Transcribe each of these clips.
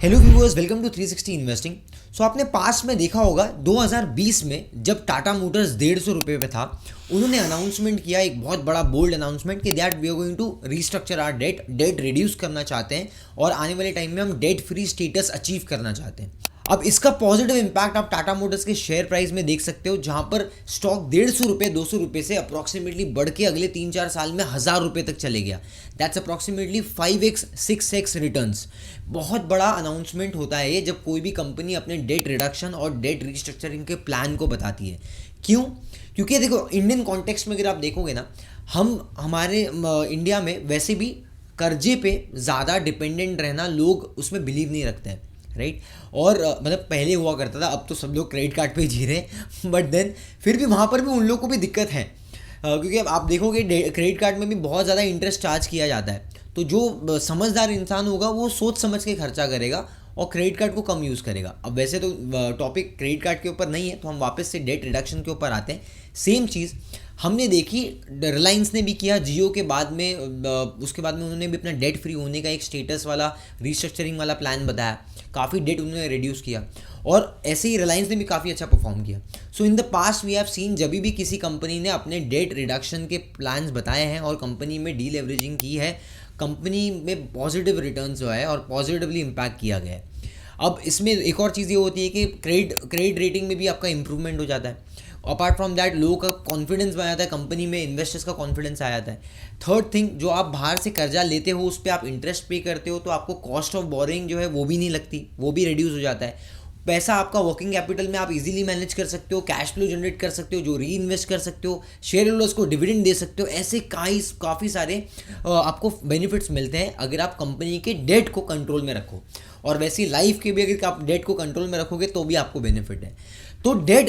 Hello viewers, welcome to 360 investing. So आपने past में देखा होगा 2020 में जब टाटा मोटर्स 150 रुपये पे था, उन्होंने अनाउंसमेंट किया, एक बहुत बड़ा बोल्ड अनाउंसमेंट कि that we are going to restructure or debt reduce करना चाहते हैं और आने वाले टाइम में हम डेट फ्री स्टेटस अचीव करना चाहते हैं। अब इसका पॉजिटिव इंपैक्ट आप टाटा मोटर्स के शेयर प्राइस में देख सकते हो, जहां पर स्टॉक 150 रुपये 200 रुपये से अप्रॉक्सीमेटली बढ़ के अगले 3-4 साल में 1000 रुपये तक चले गया। That's approximately 5x 6x returns. बहुत बड़ा अनाउंसमेंट होता है ये जब कोई भी कंपनी अपने डेट रिडक्शन और डेट रिस्ट्रक्चरिंग के प्लान को बताती है। क्यों? क्योंकि देखो, इंडियन कॉन्टेक्स्ट में अगर आप देखोगे ना, हमारे इंडिया में वैसे भी कर्जे पे ज़्यादा डिपेंडेंट रहना, लोग उसमें बिलीव नहीं रखते हैं, राइट। और मतलब पहले हुआ करता था, अब तो सब लोग क्रेडिट कार्ड पे जी रहे हैं, बट देन फिर भी वहाँ पर भी उन लोगों को भी दिक्कत है, क्योंकि अब आप देखोगे क्रेडिट कार्ड में भी बहुत ज़्यादा इंटरेस्ट चार्ज किया जाता है। तो जो समझदार इंसान होगा वो सोच समझ के खर्चा करेगा और क्रेडिट कार्ड को कम यूज़ करेगा। अब वैसे तो टॉपिक क्रेडिट कार्ड के ऊपर नहीं है, तो हम वापस से डेट रिडक्शन के ऊपर आते हैं। सेम चीज़ हमने देखी, रिलायंस ने भी किया, जियो के बाद में उसके बाद में उन्होंने भी अपना डेट फ्री होने का एक स्टेटस वाला रिस्ट्रक्चरिंग वाला प्लान बताया, काफ़ी डेट उन्होंने रिड्यूस किया और ऐसे ही रिलायंस ने भी काफ़ी अच्छा परफॉर्म किया। So in the past we have seen, जब भी किसी कंपनी ने अपने डेट रिडक्शन के प्लान्स बताए हैं और कंपनी में डीलेवरेजिंग की है, कंपनी में पॉजिटिव रिटर्न्स जो है और पॉजिटिवली इम्पैक्ट किया गया है। अब इसमें एक और चीज़ ये होती है कि क्रेडिट रेटिंग में भी आपका इंप्रूवमेंट हो जाता है। अपार्ट फ्रॉम दैट, लोगों का कॉन्फिडेंस बना जाता है, कंपनी में इन्वेस्टर्स का कॉन्फिडेंस आ जाता है। थर्ड थिंग, जो आप बाहर से कर्जा लेते हो उस पर आप इंटरेस्ट पे करते हो, तो आपको कॉस्ट ऑफ बोरिंग जो है वो भी नहीं लगती, वो भी रिड्यूस हो जाता है। पैसा आपका वर्किंग कैपिटल में आप इजीली मैनेज कर सकते हो, कैश फ्लो जनरेट कर सकते हो, जो री इन्वेस्ट कर सकते हो, शेयर होल्डर्स को डिविडेंड दे सकते हो। ऐसे काफ़ी सारे आपको बेनिफिट्स मिलते हैं अगर आप कंपनी के डेट को कंट्रोल में रखो। और वैसे लाइफ के भी अगर आप डेट को कंट्रोल में रखोगे तो भी आपको बेनिफिट है। तो डेट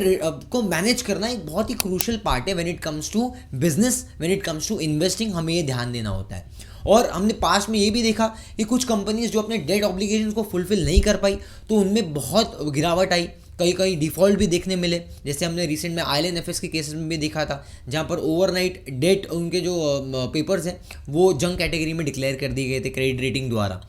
को मैनेज करना एक बहुत ही क्रूशियल पार्ट है when it comes to business, when it comes to investing, हमें ये ध्यान देना होता है। और हमने पास्ट में ये भी देखा कि कुछ कंपनीज जो अपने डेट ऑब्लिगेशंस को फुलफिल नहीं कर पाई, तो उनमें बहुत गिरावट आई, कई डिफ़ॉल्ट भी देखने मिले। जैसे हमने रिसेंट में IL&FS के केसेस में भी देखा था, जहाँ पर ओवरनाइट डेट उनके जो पेपर्स हैं वो जंक कैटेगरी में डिक्लेयर कर दिए गए थे क्रेडिट रेटिंग द्वारा।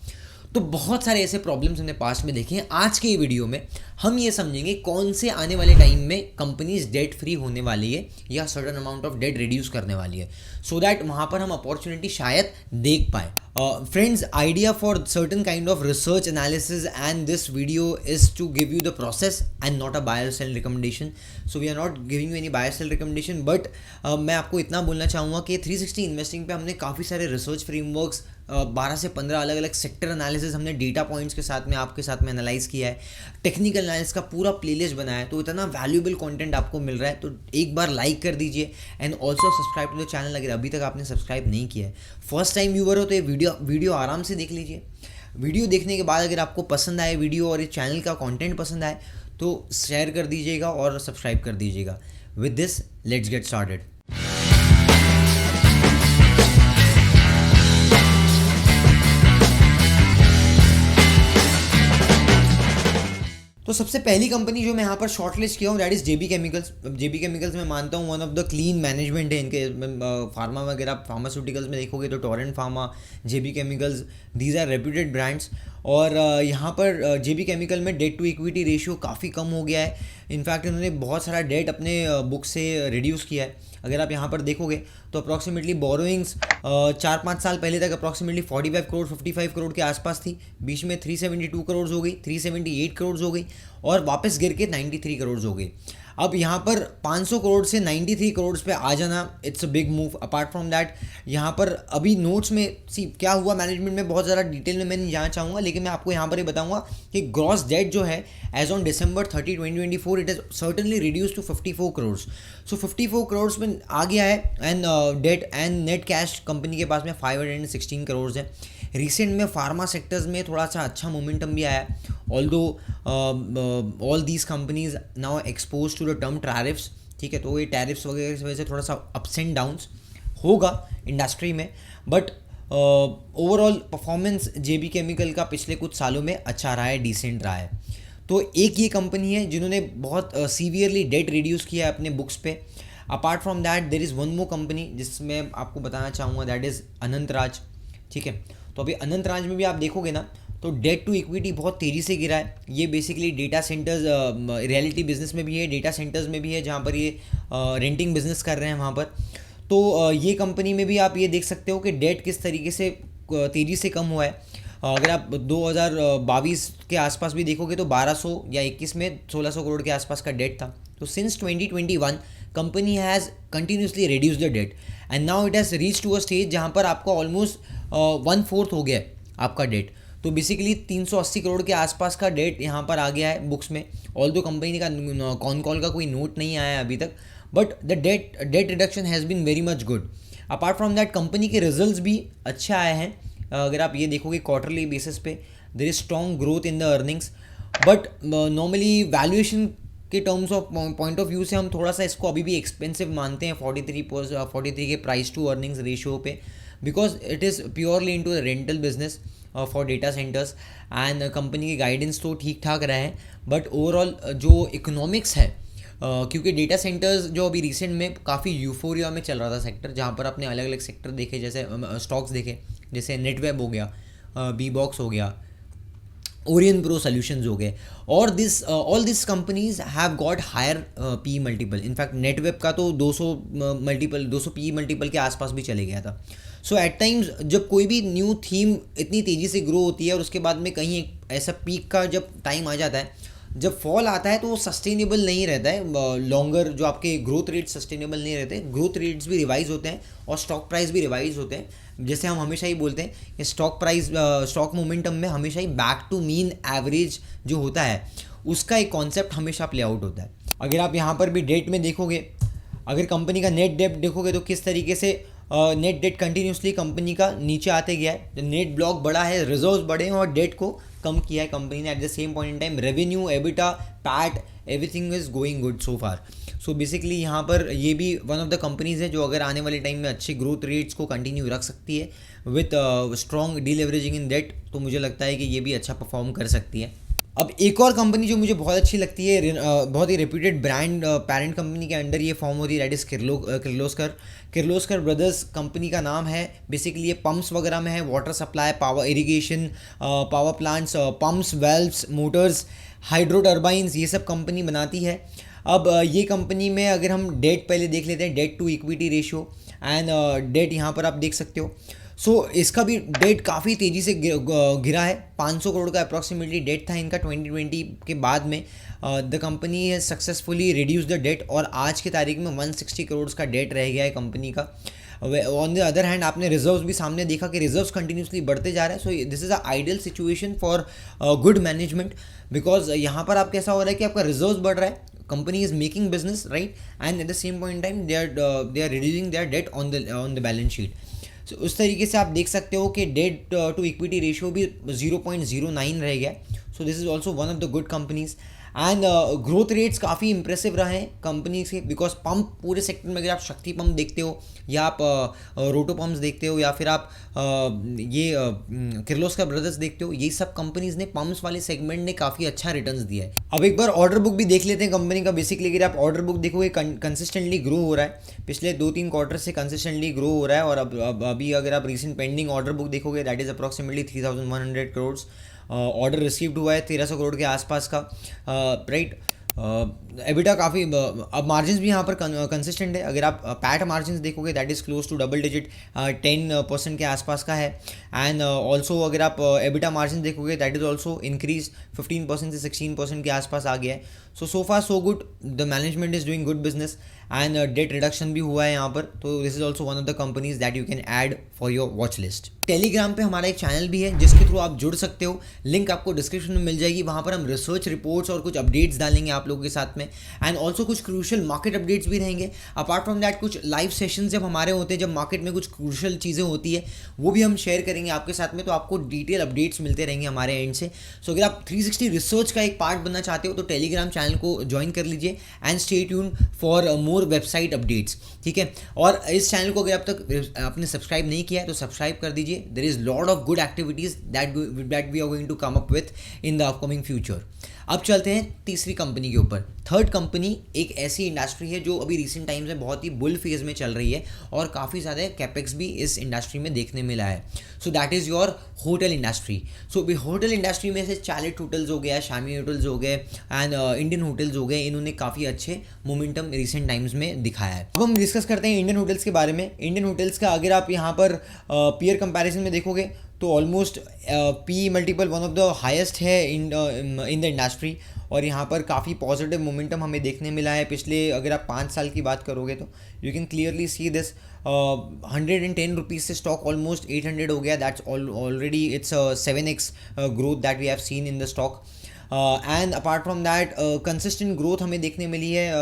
तो बहुत सारे ऐसे प्रॉब्लम्स हमने पास्ट में देखे हैं। आज के वीडियो में हम ये समझेंगे कौन से आने वाले टाइम में कंपनीज डेट फ्री होने वाली है या certain amount of debt reduce करने वाली है, सो दैट वहाँ पर हम अपॉर्चुनिटी शायद देख पाए। Friends, idea for certain kind of research analysis and this video is to give you the process and not a buy or sell recommendation. So we are not giving you any buy or sell recommendation, but मैं आपको इतना बोलना चाहूँगा कि 360 investing पे हमने काफ़ी सारे रिसर्च फ्रेमवर्क्स, 12 से 15 अलग अलग सेक्टर एनालिसिस हमने डेटा पॉइंट्स के साथ में आपके साथ में एनालाइज किया है, टेक्निकल एनालिसिस का पूरा प्लेलिस्ट बनाया है। तो इतना वैल्यूएबल कंटेंट आपको मिल रहा है, तो एक बार लाइक कर दीजिए and also subscribe to the channel अगर अभी तक आपने सब्सक्राइब नहीं किया है। फर्स्ट टाइम व्यूअर हो तो ये वीडियो आराम से देख लीजिए। वीडियो देखने के बाद अगर आपको पसंद आए वीडियो और ये चैनल का कंटेंट पसंद आए तो शेयर कर दीजिएगा और सब्सक्राइब कर दीजिएगा। With this, let's get started. तो सबसे पहली कंपनी जो मैं यहाँ पर शॉर्ट लिस्ट किया हूँ that is JB chemicals. JB chemicals मैं मानता हूँ one of the clean management है इनके। फार्मा में अगर आप फार्मास्यूटिकल्स में देखोगे तो Torrent Pharma, JB chemicals, these are reputed brands. और यहाँ पर JB केमिकल में डेट टू इक्विटी रेशियो काफ़ी कम हो गया है। इनफैक्ट इन्होंने बहुत सारा डेट अपने बुक से रिड्यूस किया है। अगर आप यहाँ पर देखोगे तो अप्रॉक्सीमेटली बोरोइंग्स 4-5 साल पहले तक अप्रॉक्सीमेटली 45 करोड़ 55 करोड़ के आसपास थी, बीच में 372 करोड़ हो गई, 378 करोड़ हो गई और वापस गिर के 93 करोड़ हो गई। अब यहाँ पर 500 करोड़ से 93 करोड़ पे आ जाना, it's a big move. Apart from that, यहाँ पर अभी नोट्स में क्या हुआ मैनेजमेंट में बहुत ज़्यादा डिटेल में मैं नहीं जाना चाहूँगा, लेकिन मैं आपको यहाँ पर ये बताऊँगा कि ग्रॉस डेट जो है as on December 30, 2024 it is certainly reduce to 54 crore. So 54 crore में आ गया है and debt and net cash company के पास में 516 करोड़ है। रिसेंट में फार्मा सेक्टर्स में थोड़ा सा अच्छा मोमेंटम भी आया, although all these companies now expose to the term tariffs, ठीक है। तो ये टैरिफ्स वगैरह की वजह से थोड़ा सा अप्स एंड डाउन्स होगा इंडस्ट्री में, but overall performance JB chemical का पिछले कुछ सालों में अच्छा रहा है, डिसेंट रहा है। तो एक ये कंपनी है जिन्होंने बहुत सीवियरली डेट रिड्यूस किया है अपने बुक्स पे। Apart from that there is one more company जिसमें आपको बताना चाहूँगा, दैट इज़ अनंतराज, ठीक है। तो अभी अनंतराज में भी आप देखोगे ना तो डेट टू इक्विटी बहुत तेज़ी से गिरा है। ये basically data centres reality business में भी है, डेटा सेंटर्स में भी है, जहाँ पर ये रेंटिंग बिजनेस कर रहे हैं वहाँ पर। तो ये कंपनी में भी आप ये देख सकते हो कि डेट किस तरीके से तेज़ी से कम हुआ है। अगर आप 2022 के आसपास भी देखोगे तो 1200 या 21 में 1600 करोड़ के आसपास का डेट था। तो since 2021 company has continuously reduce the debt and now it has reach to a stage जहाँ पर आपका ऑलमोस्ट 1/4 हो गया है आपका डेट। तो बेसिकली 380 करोड़ के आसपास का डेट यहाँ पर आ गया है बुक्स में। ऑल्दो कंपनी का कॉन कॉल का कोई नोट नहीं आया है अभी तक, but the debt reduction has been very much good. Apart from that company के रिजल्ट्स भी अच्छे आए हैं। अगर आप ये देखोगे क्वार्टरली बेसिस पे there is strong growth in the earnings, but normally valuation के terms of point of view से हम थोड़ा सा इसको अभी भी एक्सपेंसिव मानते हैं 43 के प्राइस टू अर्निंग्स रेशियो पे, because it is purely into the rental business for data centres. And company के गाइडेंस तो ठीक ठाक रहे हैं, बट ओवरऑल जो इकोनॉमिक्स है क्योंकि डेटा सेंटर्स जो अभी रिसेंट में काफ़ी यूफोरिया में चल रहा था सेक्टर, जहाँ पर आपने अलग अलग सेक्टर देखे, जैसे स्टॉक्स देखे, जैसे नेटवेब हो गया, बी बॉक्स हो गया, ओरियन प्रो सोल्यूशंस हो गए, और all this companies have got higher P multiple. In fact Netweb का तो 200 पी मल्टीपल के आसपास भी चले गया था। सो एट टाइम्स जब कोई भी न्यू थीम इतनी तेज़ी से ग्रो होती है और उसके बाद में कहीं एक ऐसा पीक का जब टाइम आ जाता है, जब फॉल आता है, तो वो सस्टेनेबल नहीं रहता है लॉन्गर। जो आपके ग्रोथ रेट सस्टेनेबल नहीं रहते, ग्रोथ रेट्स भी रिवाइज होते हैं और स्टॉक प्राइस भी रिवाइज होते हैं। जैसे हम हमेशा ही बोलते हैं कि स्टॉक मोमेंटम में हमेशा ही बैक टू मीन एवरेज जो होता है उसका एक कॉन्सेप्ट हमेशा प्ले आउट होता है। अगर आप यहाँ पर भी डेट में देखोगे, अगर कंपनी का नेट डेट देखोगे तो किस तरीके से नेट डेट कंटिन्यूसली कंपनी का नीचे आते गया है। नेट ब्लॉक बड़ा है, रिजर्व्स बड़े हैं और डेट को कम किया है कंपनी ने। Eight the same point in time revenue, EBITDA, PAT, everything is going good so far. So basically यहाँ पर ये भी वन ऑफ द कंपनीज है जो अगर आने वाले टाइम में अच्छे ग्रोथ रेट्स को कंटिन्यू रख सकती है with strong deleveraging in debt, तो मुझे लगता है कि ये भी अच्छा परफॉर्म कर सकती है। अब एक और कंपनी जो मुझे बहुत अच्छी लगती है, बहुत ही रेप्यूटेड ब्रांड पेरेंट कंपनी के अंडर ये फॉर्म होती है, that is Kirloskar brothers company का नाम है। बेसिकली ये पम्प्स वगैरह में है, water supply, power irrigation, power plants, pumps, valves, Motors, hydro turbines, ये सब कंपनी बनाती है। अब ये कंपनी में अगर हम डेट पहले देख लेते हैं, debt to equity ratio and debt यहाँ पर आप देख सकते हो। सो इसका भी डेट काफ़ी तेज़ी से गिरा है। 500 करोड़ का अप्रॉक्सीमेटली डेट था इनका 2020 के बाद में। The company has successfully reduce the debt और आज की तारीख में 160 करोड़ का डेट रह गया है कंपनी का। ऑन द अदर हैंड आपने रिजर्व्स भी सामने देखा कि रिजर्व्स कंटिन्यूसली बढ़ते जा रहे हैं। So this is a ideal situation for good management, because यहाँ पर आप कैसा हो रहा है कि आपका रिजर्व्स बढ़ रहा है, company is making business right, and at the same point time they are reducing their debt on the balance sheet. So उस तरीके से आप देख सकते हो कि डेट टू इक्विटी रेशियो भी 0.09 रह गया। So this is also one of the good companies and growth rates काफ़ी इंप्रेसिव रहे हैं कंपनी से, बिकॉज पंप पूरे सेक्टर में अगर आप शक्ति पंप देखते हो या आप रोटो पंप्स देखते हो या फिर आप ये किर्लोस्कर ब्रदर्स देखते हो, ये सब कंपनीज ने पंप्स वाले सेगमेंट ने काफ़ी अच्छा रिटर्न्स दिया है। अब एक बार ऑर्डर बुक भी देख लेते हैं कंपनी का। बेसिकली अगर आप ऑर्डर बुक देखोगे कंसिस्टेंटली ग्रो हो रहा है, पिछले 2-3 क्वार्टर से कंसिस्टेंटली ग्रो हो रहा है। और अब अभी अगर आप रिसेंट पेंडिंग ऑर्डर बुक देखोगे that is approximately 3100 crore. Order received हुआ है 1300 करोड़ के आसपास का, राइट। एबिटा काफ़ी, अब मार्जिन्स भी यहाँ पर कंसिस्टेंट है। अगर आप पैट मार्जिन्स देखोगे that is close to double digit 10% के आसपास का है। एंड ऑल्सो अगर आप एबिटा मार्जिन देखोगे दैट इज़ ऑल्सो इंक्रीज 15% से 16% के आसपास आ गया है। So far so good, the management is doing good business and debt reduction भी हुआ है यहाँ पर। तो this is also one of the companies that you can add for your watch list. Telegram पे हमारा एक चैनल भी है जिसके थ्रू आप जुड़ सकते हो, लिंक आपको डिस्क्रिप्शन में मिल जाएगी। वहाँ पर हम रिसर्च रिपोर्ट्स और कुछ अपडेट्स डालेंगे आप लोगों के साथ में, एंड ऑल्सो कुछ क्रूशल मार्केट अपडेट्स भी रहेंगे। अपार्ट फ्रॉम दैट कुछ लाइव सेशंस जब हमारे होते हैं, जब मार्केट में कुछ क्रूशल चीज़ें होती है वो भी हम शेयर करेंगे आपके साथ में, तो आपको डिटेल अपडेट्स मिलते रहेंगे हमारे एंड से। सो अगर आप 360 रिसर्च का एक पार्ट बनना चाहते हो तो टेलीग्राम चैनल को ज्वाइन कर लीजिए and stay tune for more website updates, ठीक है। और इस चैनल को अगर अब तक आपने सब्सक्राइब नहीं किया है तो सब्सक्राइब कर दीजिए। There is lot of good activities that we are going to come up with in the upcoming future. अब चलते हैं तीसरी कंपनी के ऊपर। थर्ड कंपनी एक ऐसी इंडस्ट्री है जो अभी रिसेंट टाइम्स में बहुत ही बुल फेज में चल रही है और काफ़ी ज़्यादा कैपेक्स भी इस इंडस्ट्री में देखने मिला है। So that is your hotel industry. So अभी होटल इंडस्ट्री में से चार्लेट होटल्स हो गया, शामी होटल्स हो गए एंड इंडियन होटल्स हो गए, इन्होंने काफ़ी अच्छे मोमेंटम रिसेंट टाइम्स में दिखाया है। अब हम डिस्कस करते हैं इंडियन होटल्स के बारे में। इंडियन होटल्स का अगर आप यहाँ पर पीयर कंपैरिजन में देखोगे तो almost P multiple one of the highest है इन द इंडस्ट्री और यहाँ पर काफ़ी पॉजिटिव मोमेंटम हमें देखने मिला है। पिछले अगर आप 5 साल की बात करोगे तो you can clearly see this 110 rupees से स्टॉक ऑलमोस्ट 800 हो गया। That's already it's 7x growth that we have seen in the stock. And apart from that consistent growth हमें देखने मिली है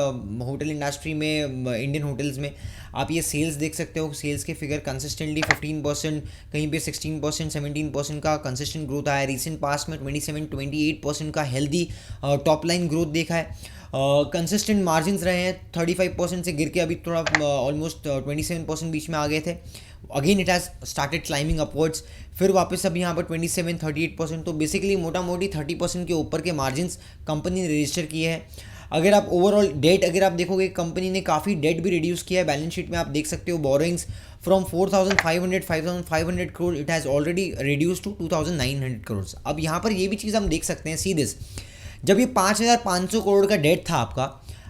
होटल इंडस्ट्री में, इंडियन होटल्स में। आप ये सेल्स देख सकते हो, सेल्स के फिगर कंसिस्टेंटली 15%, कहीं पे 16%, 17% का कंसिस्टेंट ग्रोथ आया है। रिसेंट पास्ट में 27-28% का हेल्दी टॉप लाइन ग्रोथ देखा है। कंसिस्टेंट मार्जिन्स रहे हैं, 35% से गिर के अभी थोड़ा ऑलमोस्ट 27% बीच में आ गए थे। Again it has started climbing upwards, फिर वापस अब यहाँ पर 27-38%, तो बेसिकली मोटा मोटी 30% के ऊपर के मार्जिन्स कंपनी ने रजिस्टर किए हैं। अगर आप ओवरऑल डेट अगर आप देखोगे, कंपनी ने काफ़ी डेट भी रिड्यूस किया है। बैलेंस शीट में आप देख सकते हो borrowings from 4,500 crore it has already reduce to 2,900 crore. अब यहाँ पर ये भी चीज़ हम देख सकते हैं, सी दिस, जब ये 5,500 करोड़ का डेट था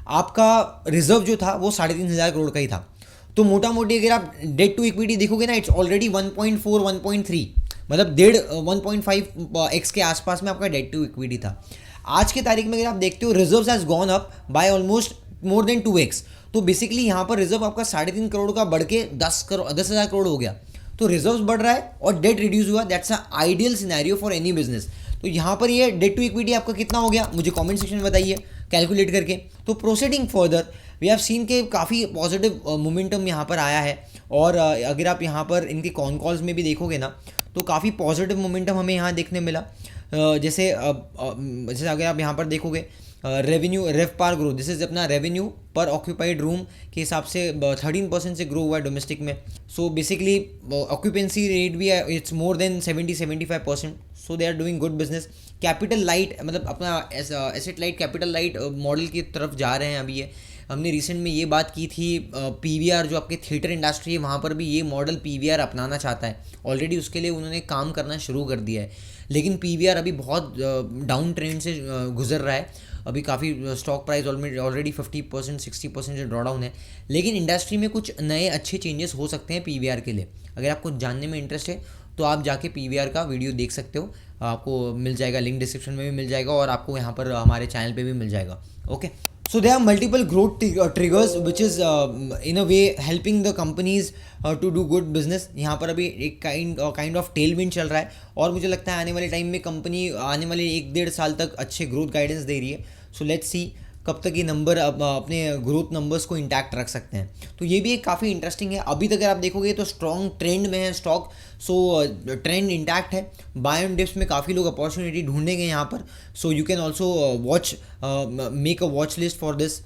आपका रिजर्व जो था वो 3,500 करोड़ का ही था। तो मोटा मोटी अगर आप डेट टू इक्विटी देखोगे ना, इट्स ऑलरेडी 1.4 1.3, मतलब 1.5x के आसपास में आपका डेट टू इक्विटी था। आज के तारीख में अगर आप देखते हो, reserves has gone up by almost more than 2x। तो बेसिकली यहाँ पर रिजर्व आपका 3.5 करोड़ का बढ़ के 10,000 करोड़ हो गया। तो रिजर्व्स बढ़ रहा है और डेट रिड्यूस हुआ। That's a ideal scenario for any business. तो यहाँ पर ये डेट टू इक्विटी आपका कितना हो गया, मुझे कमेंट सेक्शन में बताइए कैलकुलेट करके। तो proceeding further we have seen के काफ़ी पॉजिटिव मोमेंटम यहाँ पर आया है और अगर आप यहाँ पर इनके कॉन कॉल्स में भी देखोगे ना तो काफ़ी पॉजिटिव मोमेंटम हमें यहाँ देखने मिला। जैसे अगर आप यहाँ पर देखोगे रेवेन्यू रेवपार ग्रोथ, दिस इज अपना रेवेन्यू पर ऑक्यूपाइड रूम के हिसाब से 13% से ग्रो हुआ है डोमेस्टिक में। सो बेसिकली ऑक्यूपेंसी रेट भी है, it's more than 70-75%। So they are doing good business. Capital light, मतलब अपना asset light capital light model की तरफ जा रहे हैं अभी ये। हमने रिसेंट में ये बात की थी, पीवीआर जो आपके थिएटर इंडस्ट्री है वहाँ पर भी ये मॉडल पीवीआर अपनाना चाहता है। ऑलरेडी उसके लिए उन्होंने काम करना शुरू कर दिया है, लेकिन पीवीआर अभी बहुत डाउन ट्रेंड से गुजर रहा है। अभी काफ़ी स्टॉक प्राइस ऑलरेडी 50% 60% से ड्रॉ डाउन है। लेकिन इंडस्ट्री में कुछ नए अच्छे चेंजेस हो सकते हैं पीवीआर के लिए। अगर आपको जानने में इंटरेस्ट है तो आप जाके पीवीआर का वीडियो देख सकते हो, आपको मिल जाएगा, लिंक डिस्क्रिप्शन में भी मिल जाएगा और आपको यहाँ पर हमारे चैनल पे भी मिल जाएगा। Okay, so there are multiple growth triggers which is in a way helping the companies to do good business। यहाँ पर अभी एक काइंड ऑफ टेलविंड चल रहा है और मुझे लगता है आने वाले टाइम में कंपनी आने वाले 1-1.5 साल तक अच्छे ग्रोथ गाइडेंस दे रही है। सो लेट्स सी कब तक ये नंबर अपने ग्रोथ नंबर्स को इंटैक्ट रख सकते हैं। तो ये भी एक काफ़ी इंटरेस्टिंग है। अभी तक अगर आप देखोगे तो स्ट्रॉन्ग ट्रेंड में है स्टॉक। सो ट्रेंड इंटैक्ट है। बाय ऑन डिप्स में काफ़ी लोग अपॉर्चुनिटी ढूंढेंगे यहाँ पर। So you can also make a watch list for this.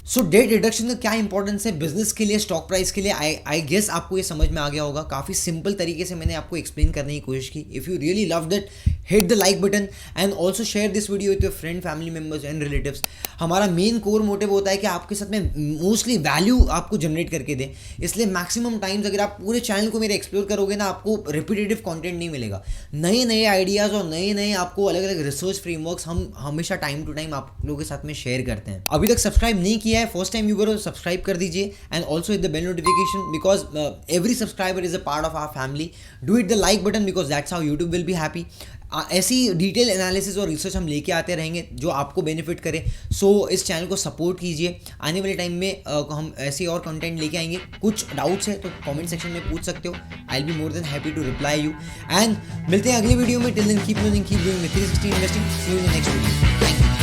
So date reduction का क्या इंपॉर्टेंस है बिजनेस के लिए, स्टॉक प्राइस के लिए, आई गेस आपको ये समझ में आ गया होगा। काफ़ी सिंपल तरीके से मैंने आपको एक्सप्लेन करने की कोशिश की। If you really love that, hit the like button and also share this video with your friend, family members and relatives. हमारा मेन कोर मोटिव होता है कि आपके साथ में मोस्टली वैल्यू आपको जनरेट करके दें। इसलिए मैक्सिमम टाइम्स अगर आप पूरे चैनल को मेरे एक्सप्लोर करोगे ना, आपको रिपीटेटिव कंटेंट नहीं मिलेगा। नए नए आइडियाज़ और नए नए आपको अलग अलग रिसर्च फ्रेमवर्क्स हम हमेशा टाइम टू टाइम आप लोगों के साथ में शेयर करते हैं। अभी तक सब्सक्राइब नहीं किया है, फर्स्ट टाइम व्यूअर हो, सब्सक्राइब कर दीजिए and also hit the bell notification because every subscriber is a part of our family. Do it the like button because that's how YouTube will be happy. ऐसी detail analysis और research हम लेके आते रहेंगे जो आपको बेनिफिट करे। सो इस चैनल को सपोर्ट कीजिए। आने वाले टाइम में हम ऐसे और कंटेंट लेके आएंगे। कुछ डाउट्स है तो कमेंट सेक्शन में पूछ सकते हो। I will be more than happy to reply you and मिलते हैं अगले वीडियो में। Till then keep learning, keep doing 360 investing. See you in the next video. Thank you.